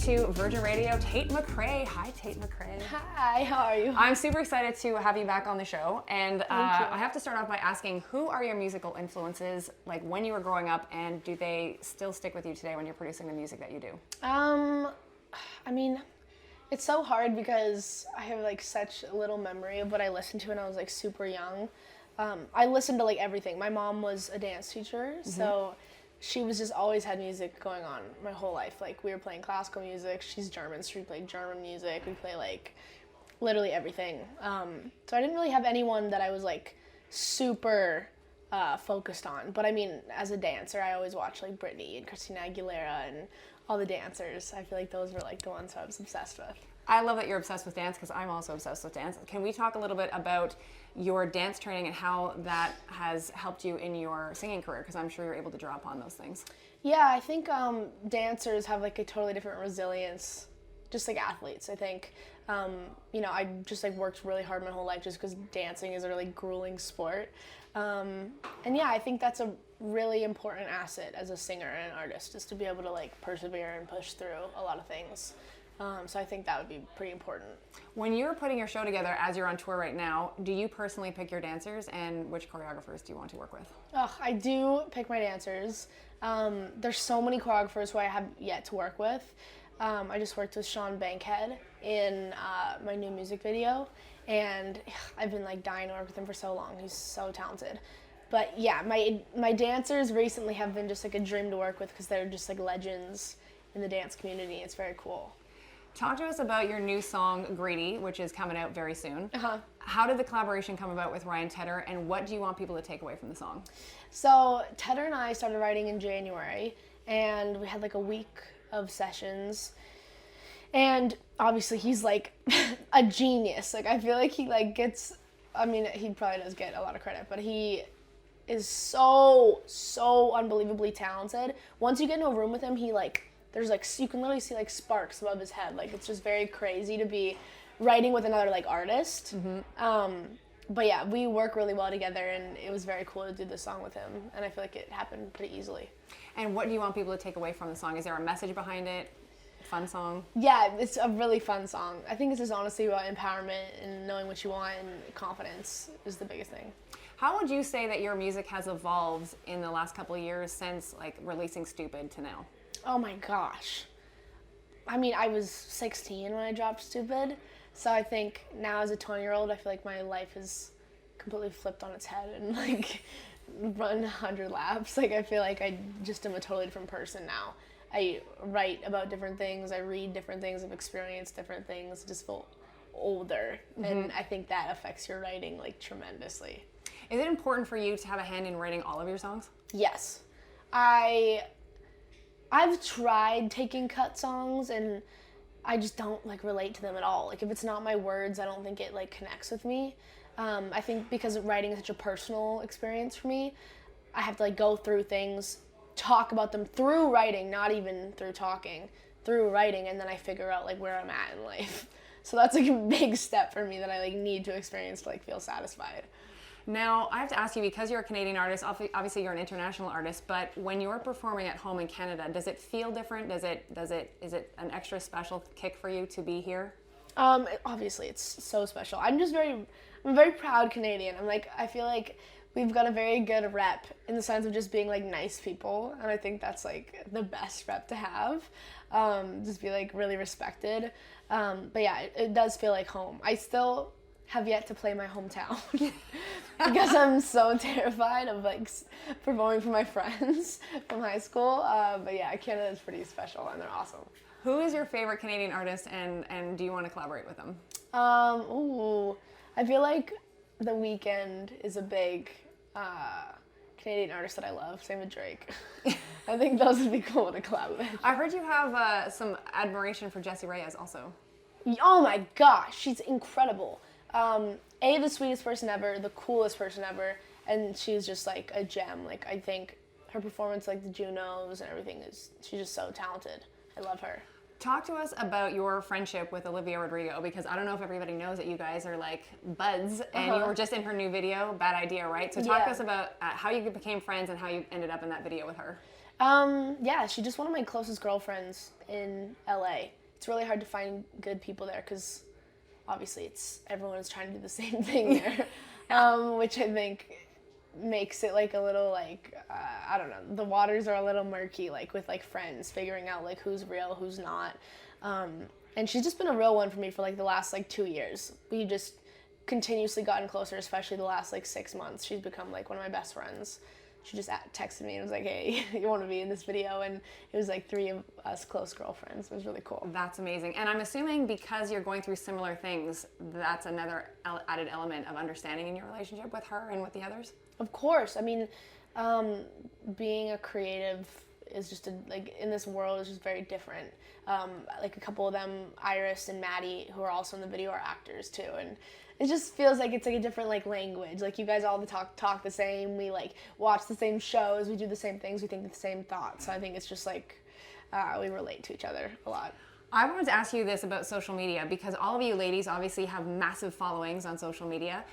to Virgin Radio, Tate McRae. Hi, Tate McRae. Hi, how are you? I'm super excited to have you back on the show. And I have to start off by asking, who are your musical influences, like when you were growing up, and do they still stick with you today when you're producing the music that you do? I mean, it's so hard because I have like such a little memory of what I listened to when I was like super young. I listened to like everything. My mom was a dance teacher, so she was just always had music going on my whole life. Like we were playing classical music. She's German, so we played German music. We play like literally everything. So I didn't really have anyone that I was like super focused on. But I mean, as a dancer, I always watched like Britney and Christina Aguilera and all the dancers. I feel like those were like the ones I was obsessed with. I love that you're obsessed with dance because I'm also obsessed with dance. Can we talk a little bit about your dance training and how that has helped you in your singing career? Because I'm sure you're able to draw upon those things. Yeah, I think dancers have like a totally different resilience, just like athletes. I think, I just like worked really hard my whole life just because dancing is a really grueling sport. And yeah, I think that's a really important asset as a singer and an artist, is to be able to like persevere and push through a lot of things. So I think that would be pretty important. When you're putting your show together, as you're on tour right now, do you personally pick your dancers, and which choreographers do you want to work with? I do pick my dancers. There's so many choreographers who I have yet to work with. I just worked with Sean Bankhead in my new music video, and I've been like dying to work with him for so long. He's so talented. But yeah, my dancers recently have been just like a dream to work with because they're just like legends in the dance community. It's very cool. Talk to us about your new song, Greedy, which is coming out very soon. How did the collaboration come about with Ryan Tedder, and what do you want people to take away from the song? So Tedder and I started writing in January, and we had like a week of sessions. And obviously he's like a genius. Like I feel like he like gets, he probably does get a lot of credit, but he is so unbelievably talented. Once you get into a room with him, he like, there's like, you can literally see like sparks above his head. Like it's just very crazy to be writing with another like artist. But yeah, we work really well together, and it was very cool to do this song with him, and I feel like it happened pretty easily. And what do you want people to take away from the song? Is there a message behind it? Fun song? Yeah, it's a really fun song. I think it's just honestly about empowerment and knowing what you want, and confidence is the biggest thing. How would you say that your music has evolved in the last couple of years since like releasing Stupid to now? Oh my gosh. I was 16 when I dropped Stupid, so I think now as a 20-year-old, I feel like my life is completely flipped on its head and like run 100 laps. Like I feel like I just am a totally different person now. I write about different things, I read different things, I've experienced different things, just feel older, and I think that affects your writing like tremendously. Is it important for you to have a hand in writing all of your songs? Yes. I've tried taking cut songs, and I just don't like relate to them at all. Like if it's not my words, I don't think it like connects with me. I think because writing is such a personal experience for me, I have to like go through things, talk about them through writing, not even through talking, through writing, and then I figure out like where I'm at in life. So that's like a big step for me that I like need to experience to like feel satisfied. Now, I have to ask you, because you're a Canadian artist, obviously you're an international artist, but when you're performing at home in Canada, does it feel different? Is it an extra special kick for you to be here? Obviously, it's so special. I'm a very proud Canadian. I feel like we've got a very good rep in the sense of just being like nice people, and I think that's like the best rep to have. Just be like really respected. But yeah, it does feel like home. I still have yet to play my hometown because I'm so terrified of like performing for my friends from high school. But yeah, Canada is pretty special, and they're awesome. Who is your favorite Canadian artist, and do you want to collaborate with them? I feel like The Weeknd is a big Canadian artist that I love. Same with Drake. I think those would be cool to collab with. I heard you have some admiration for Jessie Reyez also. Oh my gosh, she's incredible. The sweetest person ever, the coolest person ever, and she's just like a gem. Like I think her performance, like the Junos and everything, she's just so talented. I love her. Talk to us about your friendship with Olivia Rodrigo, because I don't know if everybody knows that you guys are like buds, and you were just in her new video, Bad Idea, right? So talk to us about how you became friends and how you ended up in that video with her. Yeah, she's just one of my closest girlfriends in LA. It's really hard to find good people there because obviously everyone is trying to do the same thing there, which I think makes it like a little like, I don't know, the waters are a little murky, like with like friends, figuring out like who's real, who's not. And she's just been a real one for me for like the last like 2 years. We just continuously gotten closer, especially the last like 6 months. She's become like one of my best friends. She just texted me and was like, hey, you want to be in this video? And it was like 3 of us close girlfriends. It was really cool. That's amazing. And I'm assuming because you're going through similar things, that's another added element of understanding in your relationship with her and with the others? Of course. I mean, being a creative is just like in this world is just very different. Like a couple of them, Iris and Maddie, who are also in the video, are actors too. And it just feels like it's like a different like language. Like you guys all talk the same. We like watch the same shows. We do the same things. We think the same thoughts. So I think it's just like we relate to each other a lot. I wanted to ask you this about social media because all of you ladies obviously have massive followings on social media.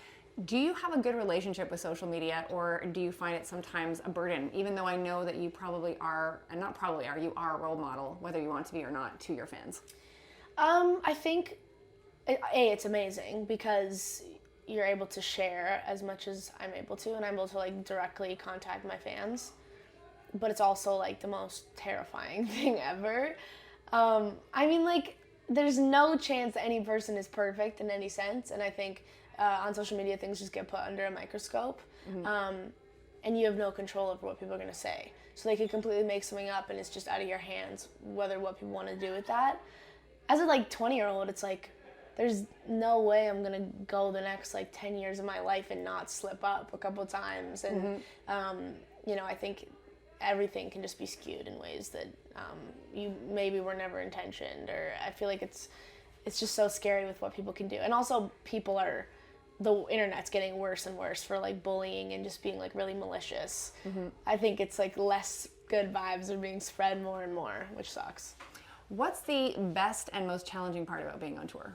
Do you have a good relationship with social media, or do you find it sometimes a burden? Even though I know that you probably are, and not probably are, you are a role model, whether you want to be or not, to your fans. I think it's amazing because you're able to share as much as I'm able to, and I'm able to like directly contact my fans. But it's also like the most terrifying thing ever. I mean, like, there's no chance that any person is perfect in any sense, and I think on social media things just get put under a microscope, and you have no control over what people are going to say. So they could completely make something up, and it's just out of your hands whether what people want to do with that. As a like 20-year-old, it's like there's no way I'm going to go the next like 10 years of my life and not slip up a couple times. And you know, I think everything can just be skewed in ways that you maybe were never intentioned, or I feel like it's just so scary with what people can do. And also the internet's getting worse and worse for like bullying and just being like really malicious. I think it's like less good vibes are being spread more and more, which sucks. What's the best and most challenging part about being on tour?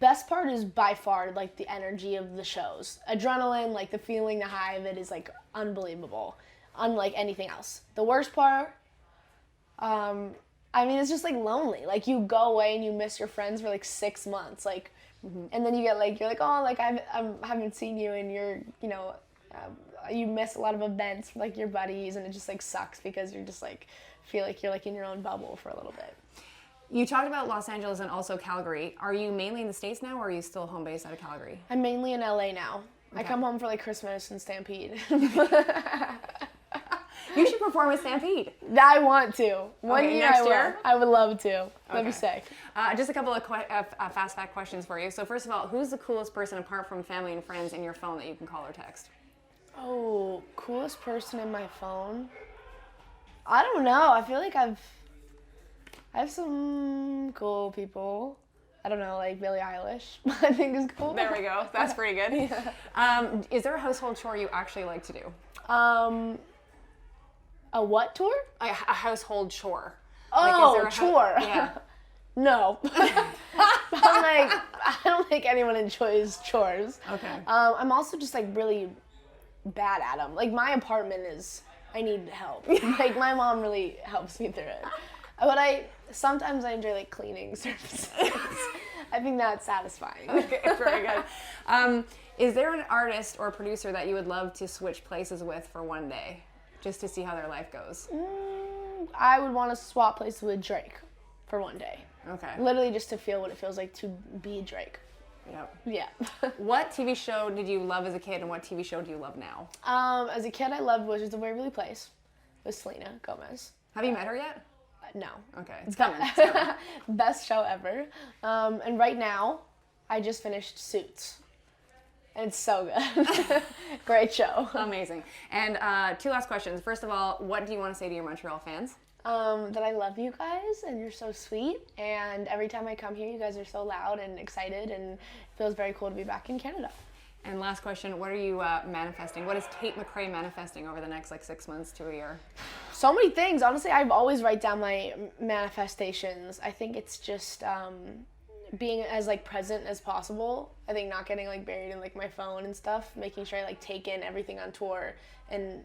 Best part is by far like the energy of the shows. Adrenaline, like the feeling, the high of it is like unbelievable, unlike anything else. The worst part, I mean, it's just like lonely. Like you go away and you miss your friends for like 6 months, like, and then you get like, you're like, oh, like I haven't seen you, and you're, you know, you miss a lot of events with like your buddies, and it just like sucks because you're just like feel like you're like in your own bubble for a little bit. You talked about Los Angeles and also Calgary. Are you mainly in the States now, or are you still home based out of Calgary? I'm mainly in LA now. Okay. I come home for like Christmas and Stampede. You should perform with Stampede. I want to. One year next year? I would love to. That'd be sick. Just a couple of fast fact questions for you. So first of all, who's the coolest person apart from family and friends in your phone that you can call or text? Oh, coolest person in my phone? I don't know. I feel like I have some cool people. I don't know, like Billie Eilish, I think is cool. There we go. That's pretty good. Yeah. Is there a household chore you actually like to do? A what tour? A household chore. Oh, like, is there chore. Yeah. No. I don't think anyone enjoys chores. Okay. I'm also just like really bad at them. Like my apartment I need help. Like my mom really helps me through it. But sometimes I enjoy like cleaning surfaces. I think that's satisfying. Okay, very good. Is there an artist or producer that you would love to switch places with for one day, just to see how their life goes? I would want to swap places with Drake for one day. Okay. Literally just to feel what it feels like to be Drake. Yep. Yeah. What TV show did you love as a kid, and what TV show do you love now? As a kid, I loved Wizards of Waverly Place with Selena Gomez. Have you met her yet? No. Okay, it's coming. It's coming. Best show ever. And right now, I just finished Suits. And it's so good. Great show. Amazing. And 2 last questions. First of all, what do you want to say to your Montreal fans? That I love you guys, and you're so sweet. And every time I come here, you guys are so loud and excited, and it feels very cool to be back in Canada. And last question, what are you manifesting? What is Tate McRae manifesting over the next like 6 months to a year? So many things. Honestly, I always write down my manifestations. I think it's just being as like present as possible. I think not getting like buried in like my phone and stuff, making sure I like take in everything on tour, and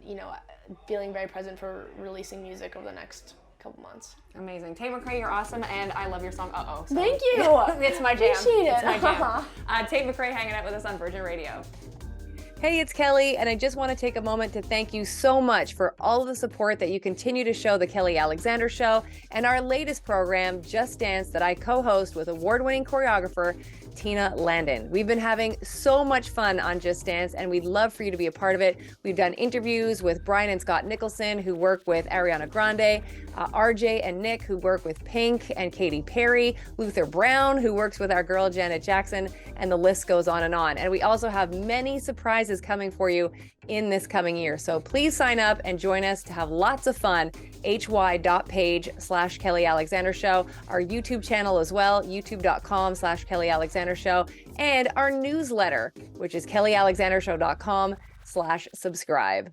feeling very present for releasing music over the next couple months. Amazing. Tate McRae, you're awesome, and I love your song, Uh-Oh. So Thank you. It's my jam. Appreciate it. It's my jam. Tate McRae hanging out with us on Virgin Radio. Hey, it's Kelly, and I just want to take a moment to thank you so much for all of the support that you continue to show The Kelly Alexander Show and our latest program, Just Dance, that I co-host with award-winning choreographer Tina Landon. We've been having so much fun on Just Dance, and we'd love for you to be a part of it. We've done interviews with Brian and Scott Nicholson, who work with Ariana Grande, RJ and Nick, who work with Pink and Katy Perry, Luther Brown, who works with our girl Janet Jackson, and the list goes on and on. And we also have many surprises coming for you in this coming year. So please sign up and join us to have lots of fun. hy.page/Kelly Alexander Show, our YouTube channel as well, youtube.com/Kelly Alexander Show, and our newsletter, which is kellyalexandershow.com/subscribe.